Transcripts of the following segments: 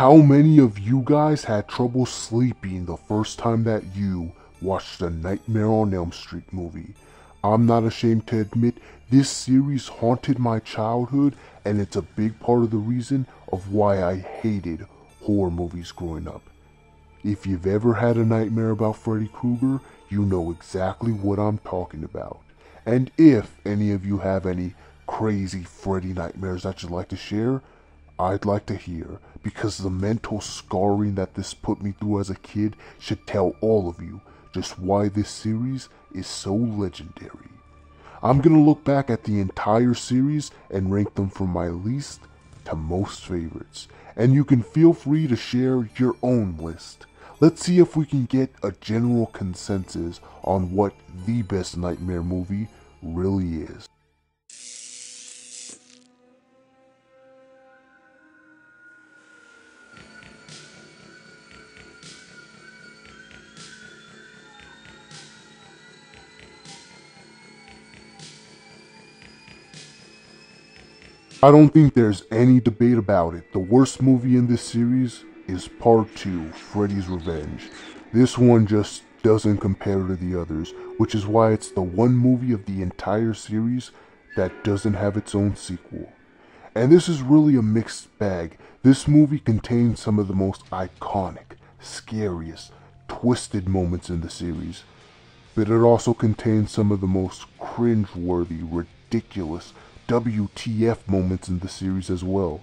how many of you guys had trouble sleeping the first time that you watched a Nightmare on Elm Street movie? I'm not ashamed to admit this series haunted my childhood, and it's a big part of the reason of why I hated horror movies growing up. If you've ever had a nightmare about Freddy Krueger, you know exactly what I'm talking about. And if any of you have any crazy Freddy nightmares that you'd like to share, I'd like to hear, because the mental scarring that this put me through as a kid should tell all of you just why this series is so legendary. I'm gonna look back at the entire series and rank them from my least to most favorites, and you can feel free to share your own list. Let's see if we can get a general consensus on what the best nightmare movie really is. I don't think there's any debate about it. The worst movie in this series is Part 2, Freddy's Revenge. This one just doesn't compare to the others, which is why it's the one movie of the entire series that doesn't have its own sequel. And this is really a mixed bag. This movie contains some of the most iconic, scariest, twisted moments in the series, but it also contains some of the most cringe-worthy, ridiculous, WTF moments in the series as well.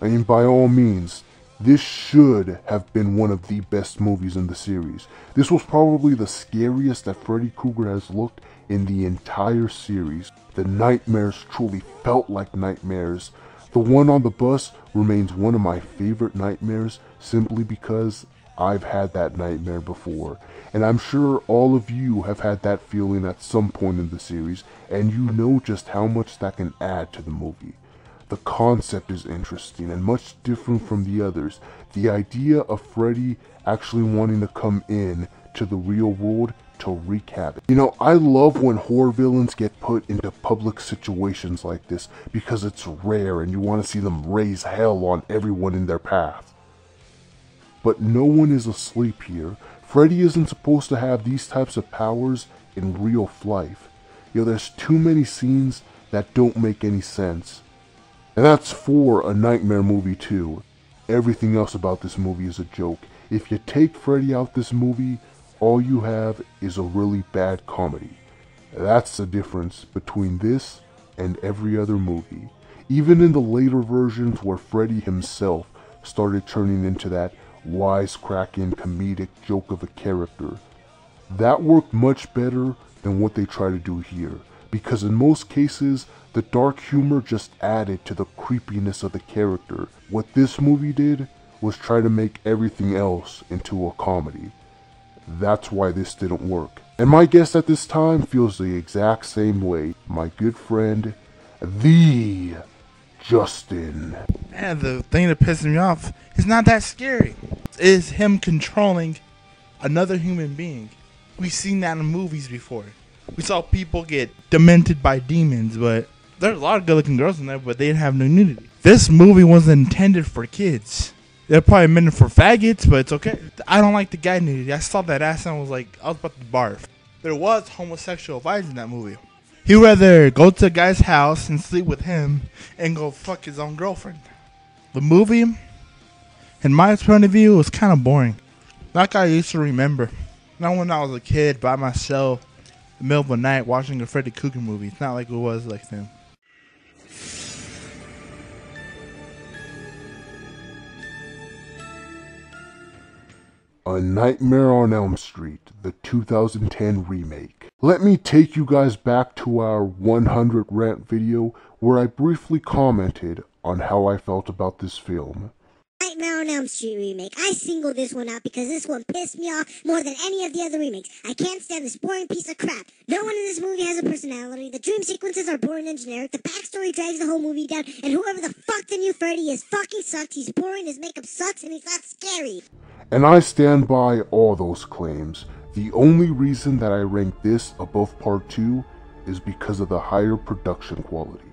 I mean, by all means, this should have been one of the best movies in the series. This was probably the scariest that Freddy Krueger has looked in the entire series. The nightmares truly felt like nightmares. The one on the bus remains one of my favorite nightmares simply because I've had that nightmare before, and I'm sure all of you have had that feeling at some point in the series, and you know just how much that can add to the movie. The concept is interesting and much different from the others. The idea of Freddy actually wanting to come in to the real world to wreak havoc. You know, I love when horror villains get put into public situations like this because it's rare and you want to see them raise hell on everyone in their path. But no one is asleep here. Freddy isn't supposed to have these types of powers in real life. You know, there's too many scenes that don't make any sense. And that's for a nightmare movie too. Everything else about this movie is a joke. If you take Freddy out this movie, all you have is a really bad comedy. That's the difference between this and every other movie. Even in the later versions where Freddy himself started turning into that wisecracking comedic joke of a character, that worked much better than what they try to do here, because in most cases the dark humor just added to the creepiness of the character. What this movie did was try to make everything else into a comedy. That's why this didn't work. And my guest at this time feels the exact same way. My good friend, the Justin. Man, the thing that pisses me off is not that scary. It's him controlling another human being. We've seen that in movies before. We saw people get demented by demons, but there's a lot of good-looking girls in there, but they didn't have no nudity. This movie wasn't intended for kids. They're probably meant for faggots, but it's okay. I don't like the guy nudity. I saw that ass and I was like, I was about to barf. There was homosexual vibes in that movie. He'd rather go to a guy's house and sleep with him and go fuck his own girlfriend. The movie, in my point of view, was kind of boring. Like I used to remember. Not when I was a kid by myself, in the middle of the night, watching a Freddy Krueger movie. It's not like it was like then. A Nightmare on Elm Street, the 2010 remake. Let me take you guys back to our 100 rant video where I briefly commented on how I felt about this film. Nightmare on Elm Street remake. I singled this one out because this one pissed me off more than any of the other remakes. I can't stand this boring piece of crap. No one in this movie has a personality. The dream sequences are boring and generic. The backstory drags the whole movie down. And whoever the fuck the new Freddy is fucking sucks. He's boring, his makeup sucks, and he's not scary. And I stand by all those claims. The only reason that I rank this above Part 2 is because of the higher production quality.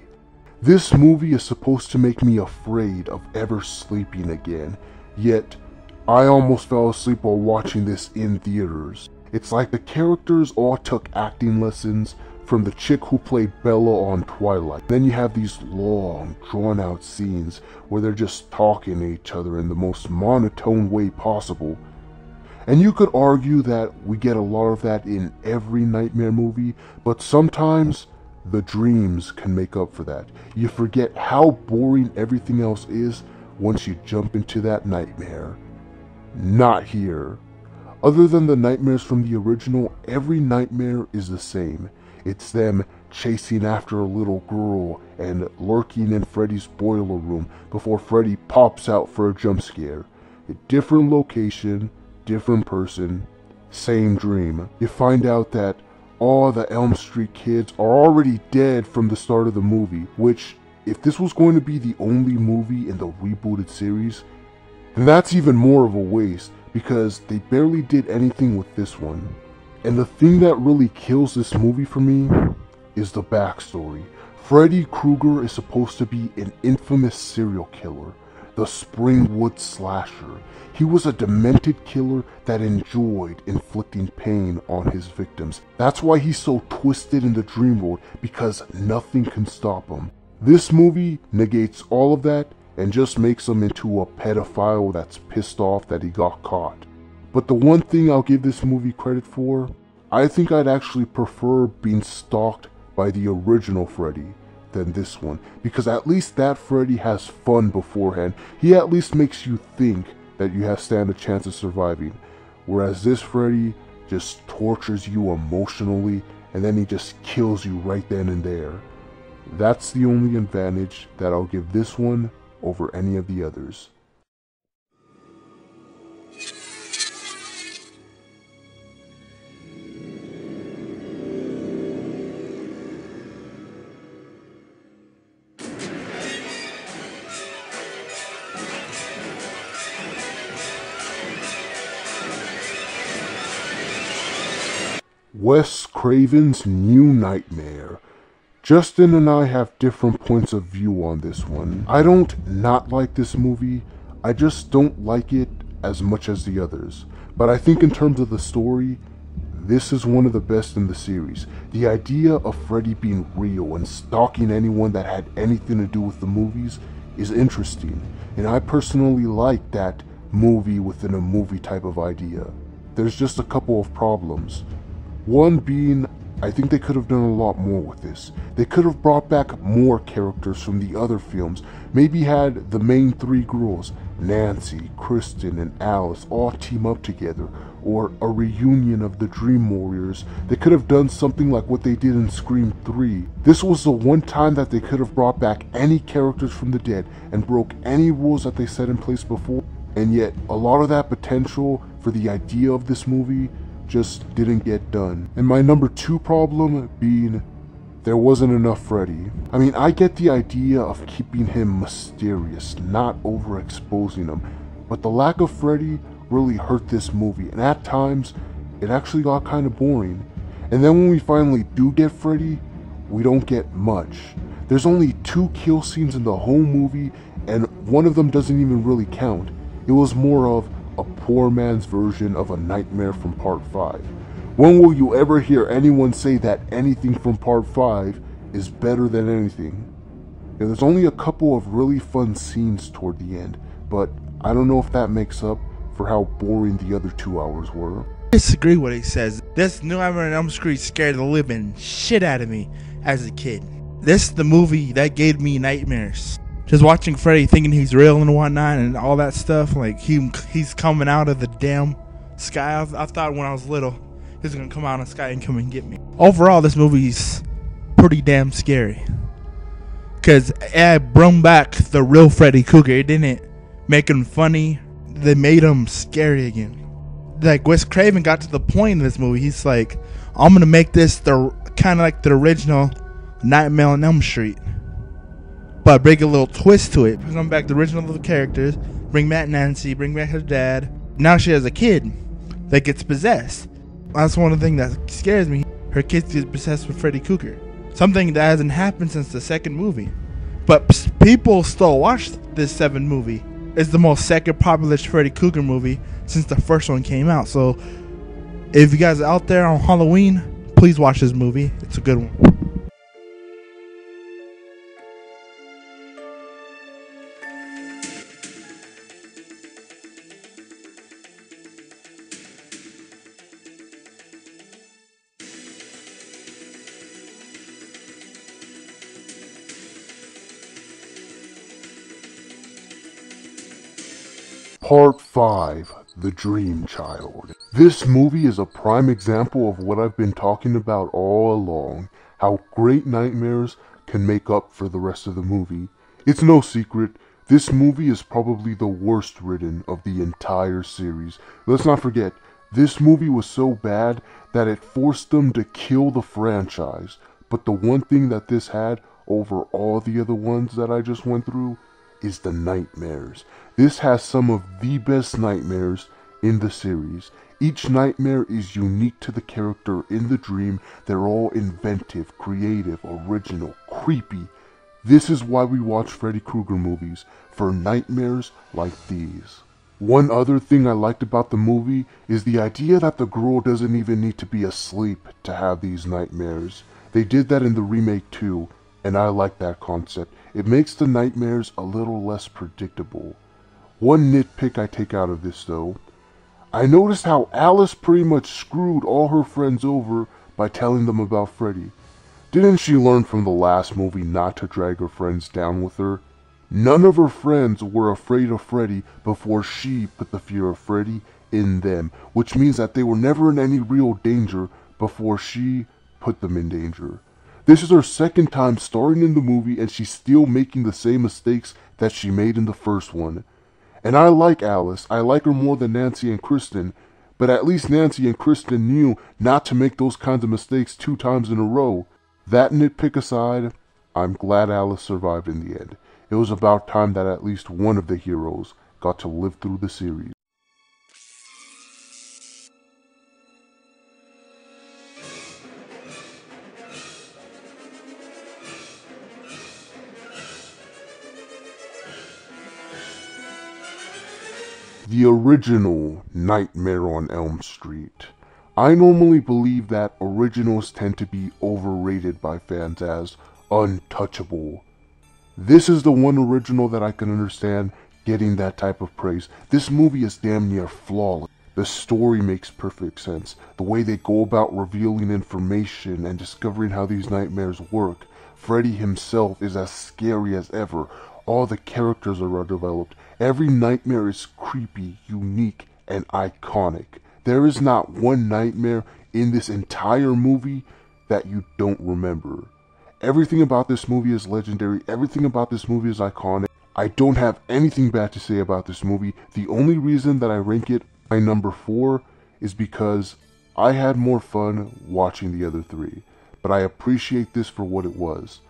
This movie is supposed to make me afraid of ever sleeping again, yet I almost fell asleep while watching this in theaters. It's like the characters all took acting lessons from the chick who played Bella on Twilight. Then you have these long, drawn-out scenes where they're just talking to each other in the most monotone way possible. And you could argue that we get a lot of that in every nightmare movie, but sometimes the dreams can make up for that. You forget how boring everything else is once you jump into that nightmare. Not here. Other than the nightmares from the original, every nightmare is the same. It's them chasing after a little girl and lurking in Freddy's boiler room before Freddy pops out for a jump scare. A different location, different person, same dream. You find out that all the Elm Street kids are already dead from the start of the movie, which, if this was going to be the only movie in the rebooted series, then that's even more of a waste, because they barely did anything with this one. And the thing that really kills this movie for me is the backstory. Freddy Krueger is supposed to be an infamous serial killer, the Springwood Slasher. He was a demented killer that enjoyed inflicting pain on his victims. That's why he's so twisted in the dream world, because nothing can stop him. This movie negates all of that and just makes him into a pedophile that's pissed off that he got caught. But the one thing I'll give this movie credit for, I think I'd actually prefer being stalked by the original Freddy than this one, because at least that Freddy has fun beforehand. He at least makes you think that you stand a chance of surviving, whereas this Freddy just tortures you emotionally and then he just kills you right then and there. That's the only advantage that I'll give this one over any of the others. Wes Craven's New Nightmare. Justin and I have different points of view on this one. I don't not like this movie, I just don't like it as much as the others. But I think in terms of the story, this is one of the best in the series. The idea of Freddy being real and stalking anyone that had anything to do with the movies is interesting, and I personally like that movie within a movie type of idea. There's just a couple of problems. One being, I think they could have done a lot more with this. They could have brought back more characters from the other films. Maybe had the main three girls, Nancy, Kristen, and Alice, all team up together. Or a reunion of the Dream Warriors. They could have done something like what they did in Scream 3. This was the one time that they could have brought back any characters from the dead and broke any rules that they set in place before. And yet, a lot of that potential for the idea of this movie just didn't get done. And my number two problem being, there wasn't enough Freddy. I mean, I get the idea of keeping him mysterious, not overexposing him, but the lack of Freddy really hurt this movie, and at times, it actually got kind of boring. And then when we finally do get Freddy, we don't get much. There's only 2 kill scenes in the whole movie, and one of them doesn't even really count. It was more of a poor man's version of a nightmare from Part 5. When will you ever hear anyone say that anything from Part 5 is better than anything? Yeah, there's only a couple of really fun scenes toward the end, but I don't know if that makes up for how boring the other 2 hours were. I disagree with what he says. This New Nightmare on Elm Street scared the living shit out of me as a kid. This is the movie that gave me nightmares. Just watching Freddy thinking he's real and whatnot and all that stuff, like he's coming out of the damn sky. I thought when I was little he was gonna come out of the sky and come and get me. Overall, this movie's pretty damn scary, cause it brought back the real Freddy Krueger. It didn't make him funny. They made him scary again. Like Wes Craven got to the point in this movie. He's like, I'm gonna make this the kind of like the original Nightmare on Elm Street, but bring a little twist to it. Bring back the original little characters. Bring back Nancy. Bring back her dad. Now she has a kid that gets possessed. That's one of the things that scares me. Her kid gets possessed with Freddy Krueger. Something that hasn't happened since the second movie. But people still watch this 7 movie. It's the most second popular Freddy Krueger movie since the first one came out. So if you guys are out there on Halloween, please watch this movie. It's a good one. Part 5, The Dream Child. This movie is a prime example of what I've been talking about all along, how great nightmares can make up for the rest of the movie. It's no secret, this movie is probably the worst written of the entire series. Let's not forget, this movie was so bad that it forced them to kill the franchise. But the one thing that this had over all the other ones that I just went through is the nightmares. This has some of the best nightmares in the series. Each nightmare is unique to the character in the dream. They're all inventive, creative, original, creepy. This is why we watch Freddy Krueger movies, for nightmares like these. One other thing I liked about the movie is the idea that the girl doesn't even need to be asleep to have these nightmares. They did that in the remake too, and I like that concept. It makes the nightmares a little less predictable. One nitpick I take out of this though, I noticed how Alice pretty much screwed all her friends over by telling them about Freddy. Didn't she learn from the last movie not to drag her friends down with her? None of her friends were afraid of Freddy before she put the fear of Freddy in them, which means that they were never in any real danger before she put them in danger. This is her second time starring in the movie and she's still making the same mistakes that she made in the first one. And I like Alice, I like her more than Nancy and Kristen, but at least Nancy and Kristen knew not to make those kinds of mistakes 2 times in a row. That nitpick aside, I'm glad Alice survived in the end. It was about time that at least one of the heroes got to live through the series. The original Nightmare on Elm Street. I normally believe that originals tend to be overrated by fans as untouchable. This is the one original that I can understand getting that type of praise. This movie is damn near flawless. The story makes perfect sense. The way they go about revealing information and discovering how these nightmares work. Freddy himself is as scary as ever. All the characters are well developed. Every nightmare is creepy, unique, and iconic. There is not one nightmare in this entire movie that you don't remember. Everything about this movie is legendary. Everything about this movie is iconic. I don't have anything bad to say about this movie. The only reason that I rank it my number 4 is because I had more fun watching the other 3. But I appreciate this for what it was.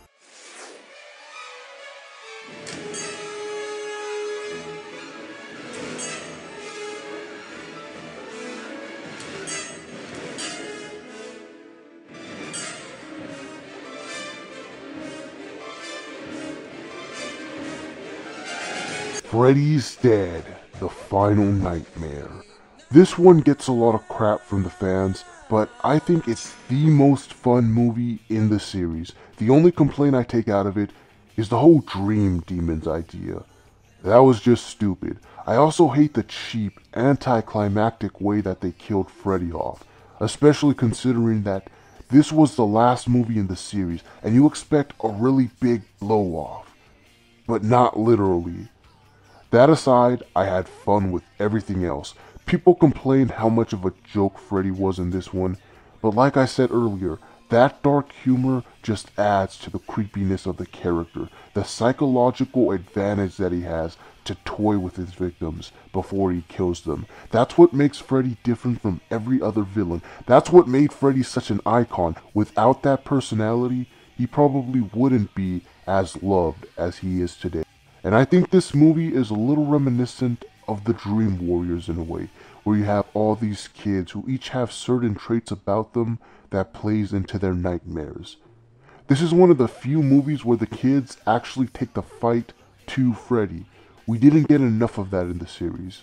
Freddy's Dead, The Final Nightmare. This one gets a lot of crap from the fans, but I think it's the most fun movie in the series. The only complaint I take out of it is the whole Dream Demons idea. That was just stupid. I also hate the cheap, anticlimactic way that they killed Freddy off, especially considering that this was the last movie in the series, and you expect a really big blow-off, but not literally. That aside, I had fun with everything else. People complained how much of a joke Freddy was in this one, but like I said earlier, that dark humor just adds to the creepiness of the character, the psychological advantage that he has to toy with his victims before he kills them. That's what makes Freddy different from every other villain. That's what made Freddy such an icon. Without that personality, he probably wouldn't be as loved as he is today. And I think this movie is a little reminiscent of the Dream Warriors in a way, where you have all these kids who each have certain traits about them that plays into their nightmares. This is one of the few movies where the kids actually take the fight to Freddy. We didn't get enough of that in the series.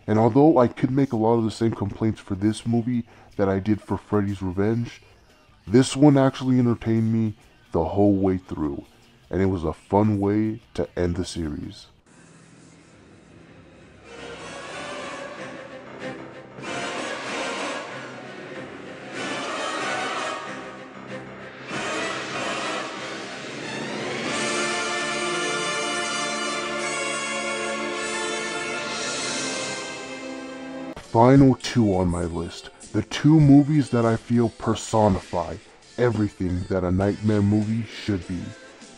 And although I could make a lot of the same complaints for this movie that I did for Freddy's Revenge, this one actually entertained me the whole way through, and it was a fun way to end the series. Final two on my list, the two movies that I feel personify everything that a nightmare movie should be.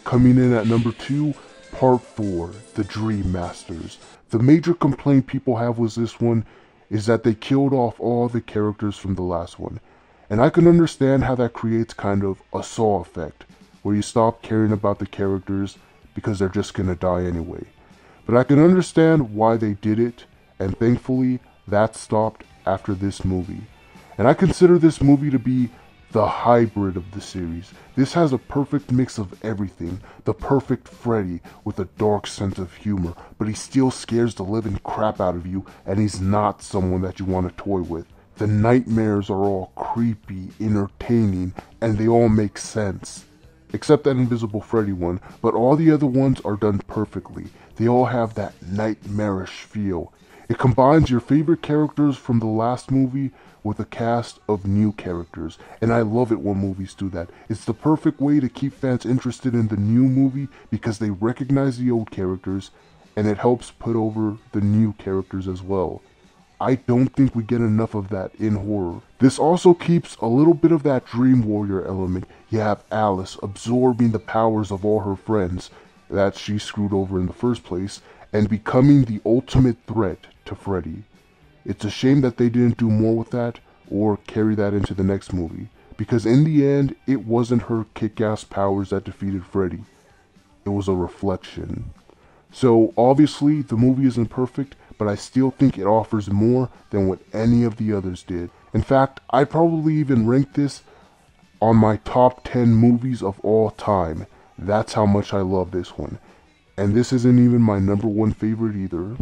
Coming in at number 2, Part 4, The Dream Masters. The major complaint people have with this one is that they killed off all the characters from the last one. And I can understand how that creates kind of a Saw effect, where you stop caring about the characters because they're just gonna die anyway. But I can understand why they did it, and thankfully, that stopped after this movie. And I consider this movie to be the hybrid of the series. This has a perfect mix of everything. The perfect Freddy with a dark sense of humor, but he still scares the living crap out of you, and he's not someone that you want to toy with. The nightmares are all creepy, entertaining, and they all make sense. Except that Invisible Freddy one, but all the other ones are done perfectly. They all have that nightmarish feel. It combines your favorite characters from the last movie with a cast of new characters, and I love it when movies do that. It's the perfect way to keep fans interested in the new movie because they recognize the old characters, and it helps put over the new characters as well. I don't think we get enough of that in horror. This also keeps a little bit of that Dream Warrior element. You have Alice absorbing the powers of all her friends that she screwed over in the first place, and becoming the ultimate threat to Freddy. It's a shame that they didn't do more with that or carry that into the next movie, because in the end, it wasn't her kick-ass powers that defeated Freddy. It was a reflection. So obviously, the movie isn't perfect, but I still think it offers more than what any of the others did. In fact, I'd probably even rank this on my top 10 movies of all time. That's how much I love this one. And this isn't even my number one favorite either.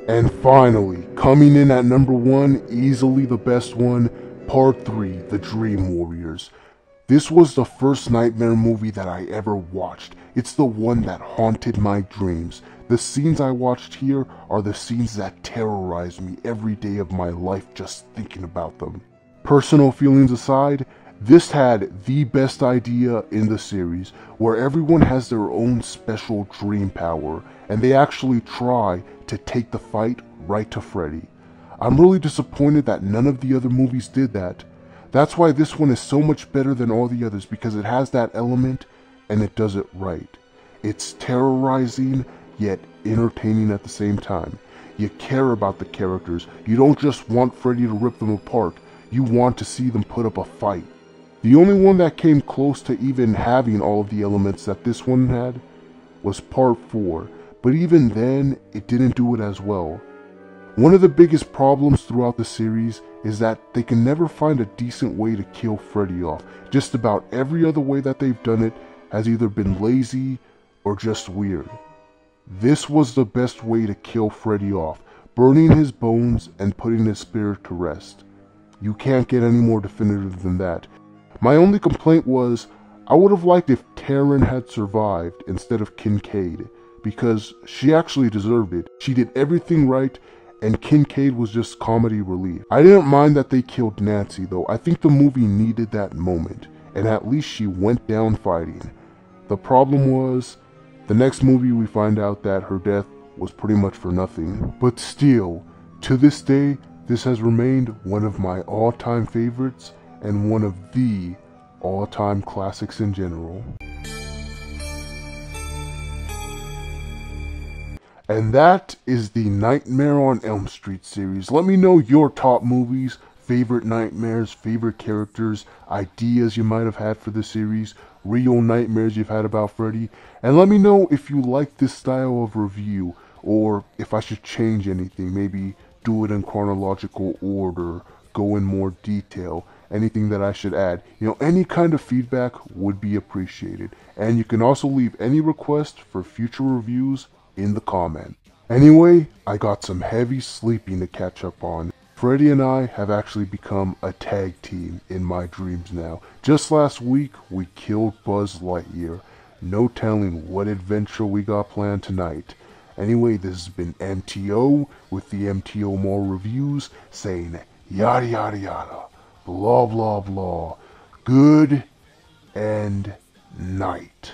And finally, coming in at number 1, easily the best one, Part 3, The Dream Warriors. This was the first nightmare movie that I ever watched. It's the one that haunted my dreams. The scenes I watched here are the scenes that terrorize me every day of my life just thinking about them. Personal feelings aside, this had the best idea in the series, where everyone has their own special dream power, and they actually try to take the fight right to Freddy. I'm really disappointed that none of the other movies did that. That's why this one is so much better than all the others, because it has that element and it does it right. It's terrorizing yet entertaining at the same time. You care about the characters. You don't just want Freddy to rip them apart. You want to see them put up a fight. The only one that came close to even having all of the elements that this one had was Part 4, but even then, it didn't do it as well. One of the biggest problems throughout the series is that they can never find a decent way to kill Freddy off. Just about every other way that they've done it has either been lazy or just weird. This was the best way to kill Freddy off, burning his bones and putting his spirit to rest. You can't get any more definitive than that. My only complaint was, I would have liked if Taryn had survived instead of Kincaid, because she actually deserved it. She did everything right, and Kincaid was just comedy relief. I didn't mind that they killed Nancy though. I think the movie needed that moment, and at least she went down fighting. The problem was, the next movie we find out that her death was pretty much for nothing. But still, to this day, this has remained one of my all-time favorites, and one of the all-time classics in general. And that is the Nightmare on Elm Street series. Let me know your top movies, favorite nightmares, favorite characters, ideas you might have had for the series, real nightmares you've had about Freddy, and let me know if you like this style of review, or if I should change anything, maybe do it in chronological order, go in more detail, anything that I should add. Any kind of feedback would be appreciated. And you can also leave any request for future reviews in the comment. Anyway, I got some heavy sleeping to catch up on. Freddy and I have actually become a tag team in my dreams now. Just last week, we killed Buzz Lightyear. No telling what adventure we got planned tonight. Anyway, this has been MTO with the MTO More Reviews saying yada yada yada, blah blah blah, good and night.